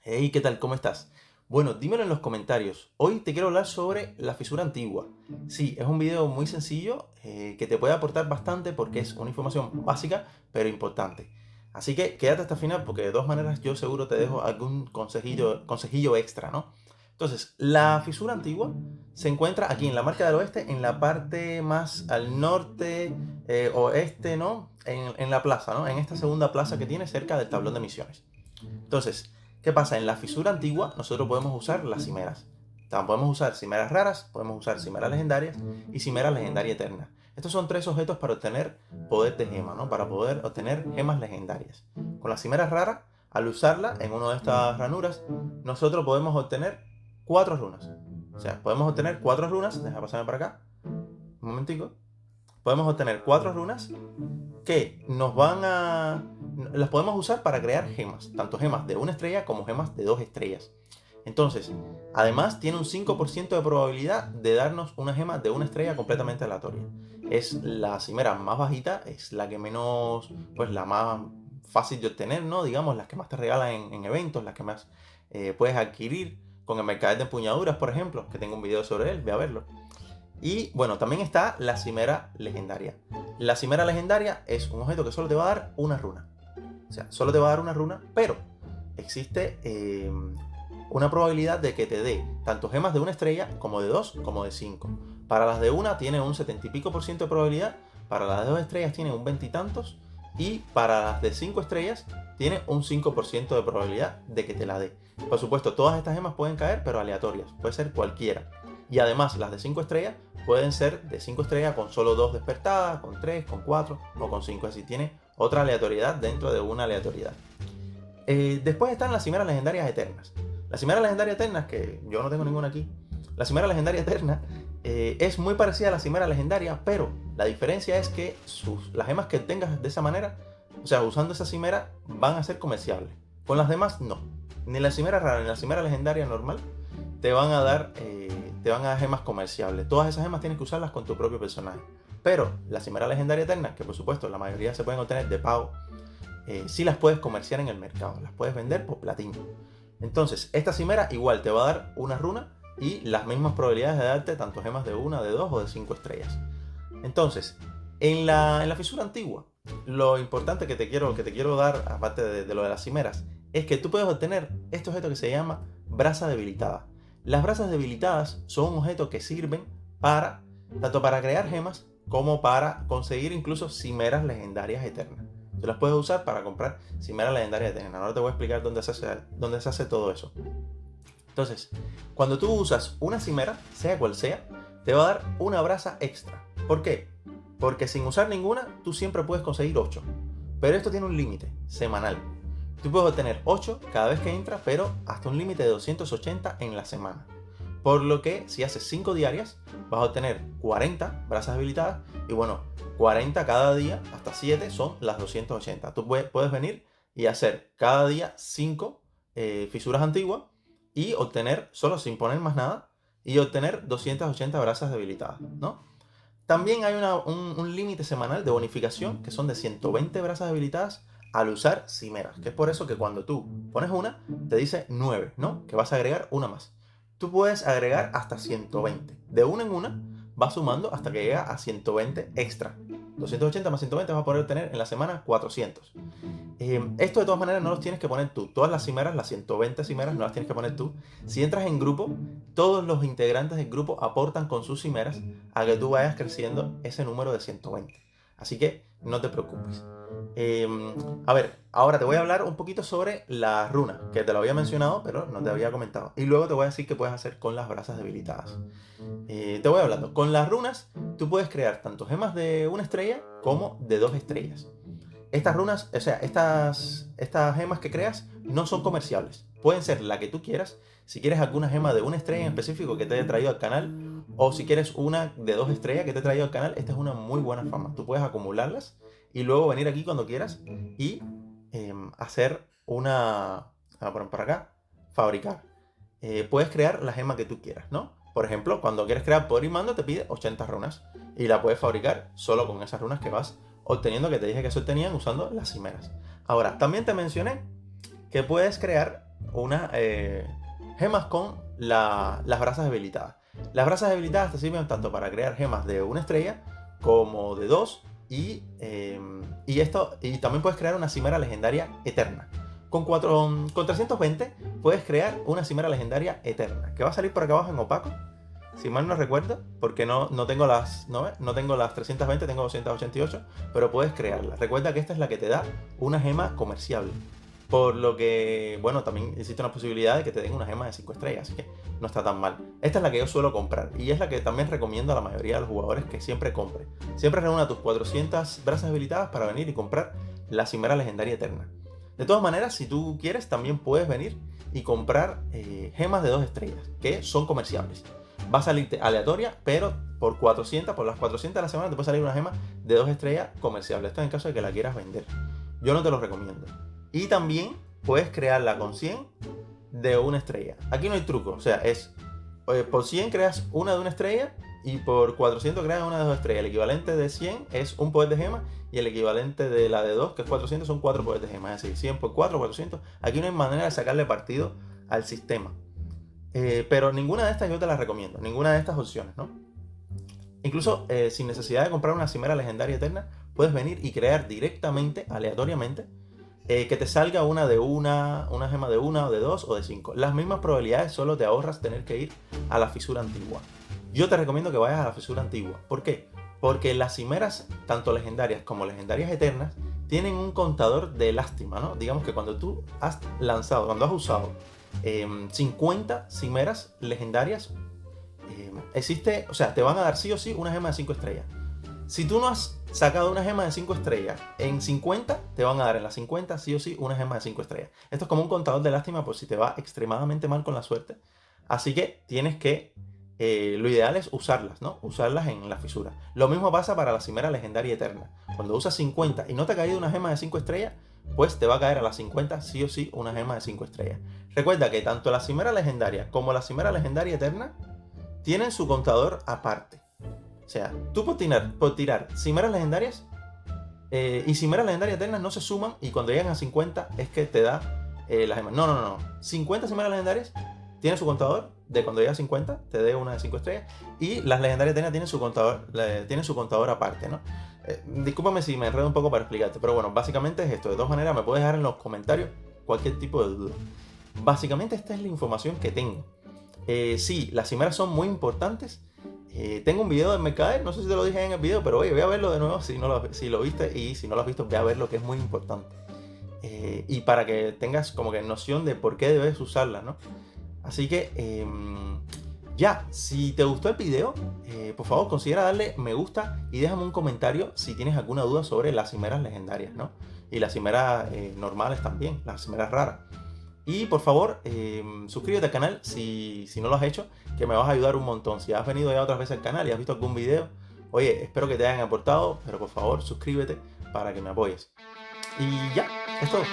Hey, ¿qué tal? ¿Cómo estás? Bueno, dímelo en los comentarios. Hoy te quiero hablar sobre la fisura antigua. Sí, es un video muy sencillo que te puede aportar bastante porque es una información básica pero importante. Así que quédate hasta el final porque de todas maneras yo seguro te dejo algún consejillo extra, ¿no? Entonces, la fisura antigua se encuentra aquí en la Marca del Oeste, en la parte más al norte, oeste, ¿no? En la plaza, ¿no? En esta segunda plaza que tiene cerca del tablón de misiones. Entonces, ¿qué pasa? En la fisura antigua nosotros podemos usar las cimeras. También podemos usar cimeras raras, podemos usar cimeras legendarias y cimera legendaria eterna. Estos son tres objetos para obtener poder de gema, ¿no? Para poder obtener gemas legendarias. Con las cimeras raras, al usarla en una de estas ranuras, nosotros podemos obtener 4 runas. O sea, podemos obtener 4 runas. Deja pasarme para acá. Un momentico. Podemos obtener 4 runas que nos van a... las podemos usar para crear gemas, tanto gemas de una estrella como gemas de 2 estrellas. Entonces, además tiene un 5% de probabilidad de darnos una gema de una estrella completamente aleatoria. Es la cimera más bajita, es la que menos, pues la más fácil de obtener, ¿no? Digamos, las que más te regalan en eventos, las que más puedes adquirir con el mercader de empuñaduras, por ejemplo, que tengo un video sobre él, ve a verlo. Y bueno, también está la cimera legendaria. La cimera legendaria es un objeto que solo te va a dar una runa. O sea, solo te va a dar una runa, pero existe una probabilidad de que te dé tanto gemas de una estrella como de 2 como de 5. Para las de una tiene un 70 y pico por ciento de probabilidad, para las de 2 estrellas tiene un 20 y tantos, y para las de 5 estrellas tiene un 5% de probabilidad de que te la dé. Por supuesto, todas estas gemas pueden caer, pero aleatorias, puede ser cualquiera. Y además, las de 5 estrellas pueden ser de 5 estrellas con solo 2 despertadas, con 3, con 4 o con 5. Así tiene otra aleatoriedad dentro de una aleatoriedad. Después están las cimeras legendarias eternas. Las cimeras legendarias eternas, que yo no tengo ninguna aquí, la cimera legendaria eterna es muy parecida a la cimera legendaria, pero la diferencia es que las gemas que tengas de esa manera, o sea, usando esa cimera, van a ser comerciables. Con las demás, no. Ni la cimera rara ni la cimera legendaria normal te van a dar, gemas comerciables. Todas esas gemas tienes que usarlas con tu propio personaje. Pero la cimera legendaria eterna, que por supuesto la mayoría se pueden obtener de pago, sí las puedes comerciar en el mercado, las puedes vender por platino. Entonces, esta cimera igual te va a dar una runa y las mismas probabilidades de darte tanto gemas de 1, de 2 o de 5 estrellas. Entonces, en la fisura antigua, lo importante que te quiero dar, aparte de lo de las cimeras, es que tú puedes obtener este objeto que se llama brasa debilitada. Las brasas debilitadas son un objeto que sirven para, tanto para crear gemas como para conseguir incluso cimeras legendarias eternas. Tú las puedes usar para comprar cimeras legendarias eternas. Ahora te voy a explicar dónde se hace todo eso. Entonces, cuando tú usas una cimera, sea cual sea, te va a dar una brasa extra. ¿Por qué? Porque sin usar ninguna, tú siempre puedes conseguir 8. Pero esto tiene un límite semanal. Tú puedes obtener 8 cada vez que entras, pero hasta un límite de 280 en la semana. Por lo que si haces 5 diarias, vas a obtener 40 brasas habilitadas. Y bueno, 40 cada día, hasta 7 son las 280. Tú puedes venir y hacer cada día 5 fisuras antiguas y obtener, solo sin poner más nada, y obtener 280 brasas debilitadas, ¿no? También hay un límite semanal de bonificación que son de 120 brasas debilitadas al usar cimeras, que es por eso que cuando tú pones una, te dice 9, ¿no? Que vas a agregar una más. Tú puedes agregar hasta 120. De una en una, vas sumando hasta que llega a 120 extra. 280 más 120 vas a poder tener en la semana 400. Esto de todas maneras no los tienes que poner tú. Todas las cimeras, las 120 cimeras, no las tienes que poner tú. Si entras en grupo, todos los integrantes del grupo aportan con sus cimeras a que tú vayas creciendo ese número de 120. Así que no te preocupes. A ver, ahora te voy a hablar un poquito sobre las runas, que te lo había mencionado, pero no te había comentado. Y luego te voy a decir qué puedes hacer con las brasas debilitadas. Te voy hablando. Con las runas, tú puedes crear tanto gemas de una estrella como de 2 estrellas. Estas runas, o sea, estas gemas que creas no son comerciables. Pueden ser la que tú quieras. Si quieres alguna gema de una estrella en específico que te haya traído al canal, o si quieres una de 2 estrellas que te he traído al canal, esta es una muy buena fama. Tú puedes acumularlas y luego venir aquí cuando quieras y hacer una... Voy a poner por acá, fabricar. Puedes crear la gema que tú quieras, ¿no? Por ejemplo, cuando quieres crear poder y mando te pide 80 runas y la puedes fabricar solo con esas runas que vas obteniendo, que te dije que se obtenían usando las cimeras. Ahora, también te mencioné que puedes crear unas gemas con las brasas debilitadas. Las brasas debilitadas te sirven tanto para crear gemas de 1 estrella como de 2 y también puedes crear una cimera legendaria eterna. Con 320 puedes crear una cimera legendaria eterna, que va a salir por acá abajo en opaco, si mal no recuerdo, porque no tengo no tengo las 320, tengo 288, pero puedes crearla. Recuerda que esta es la que te da una gema comerciable. Por lo que, bueno, también existe una posibilidad de que te den una gema de 5 estrellas, así que no está tan mal. Esta es la que yo suelo comprar y es la que también recomiendo a la mayoría de los jugadores que siempre compre. Siempre reúna tus 400 brasas habilitadas para venir y comprar la cimera legendaria eterna. De todas maneras, si tú quieres, también puedes venir y comprar gemas de 2 estrellas, que son comerciables. Va a salirte aleatoria, pero por las 400 de la semana te puede salir una gema de 2 estrellas comerciable. Esto es en caso de que la quieras vender. Yo no te lo recomiendo. Y también puedes crearla con 100 de 1 estrella. Aquí no hay truco, o sea, por 100 creas una de 1 estrella y por 400 creas una de 2 estrellas. El equivalente de 100 es un poder de gema y el equivalente de la de 2, que es 400, son 4 poderes de gema. Es decir, 100 por 4, 400. Aquí no hay manera de sacarle partido al sistema. Pero ninguna de estas yo te las recomiendo, ninguna de estas opciones, ¿no? Incluso sin necesidad de comprar una cimera legendaria eterna, puedes venir y crear directamente, aleatoriamente, que te salga una gema de 1 o de 2 o de 5. Las mismas probabilidades, solo te ahorras tener que ir a la fisura antigua. Yo te recomiendo que vayas a la fisura antigua. ¿Por qué? Porque las cimeras, tanto legendarias como legendarias eternas, tienen un contador de lástima, ¿no? Digamos que cuando tú has usado 50 cimeras legendarias, o sea, te van a dar sí o sí una gema de 5 estrellas. Si tú no has sacado una gema de 5 estrellas en 50, te van a dar en las 50 sí o sí una gema de 5 estrellas. Esto es como un contador de lástima por si te va extremadamente mal con la suerte. Así que tienes que, lo ideal es usarlas, ¿no? Usarlas en la fisura. Lo mismo pasa para la cimera legendaria eterna. Cuando usas 50 y no te ha caído una gema de 5 estrellas, pues te va a caer a las 50 sí o sí una gema de 5 estrellas. Recuerda que tanto la cimera legendaria como la cimera legendaria eterna tienen su contador aparte. O sea, tú por tirar cimeras legendarias y cimeras legendarias eternas no se suman y cuando llegan a 50 es que te da la gema. No. 50 cimeras legendarias tienen su contador de cuando llega a 50 te dé una de 5 estrellas y las legendarias eternas tienen su contador aparte, ¿no? Discúlpame si me enredo un poco para explicarte, pero bueno, básicamente es esto. De todas maneras me puedes dejar en los comentarios cualquier tipo de duda. Básicamente esta es la información que tengo. Sí, las cimeras son muy importantes. Tengo un video de Mercader, no sé si te lo dije en el video, pero oye, ve a verlo de nuevo si lo viste y si no lo has visto, ve a verlo, que es muy importante. Y para que tengas como que noción de por qué debes usarlas, ¿no? Así que, si te gustó el video, por favor considera darle me gusta y déjame un comentario si tienes alguna duda sobre las cimeras legendarias, ¿no? Y las cimeras normales también, las cimeras raras. Y por favor, suscríbete al canal si no lo has hecho, que me vas a ayudar un montón. Si has venido ya otras veces al canal y has visto algún video, oye, espero que te hayan aportado, pero por favor suscríbete para que me apoyes. Y ya, es todo.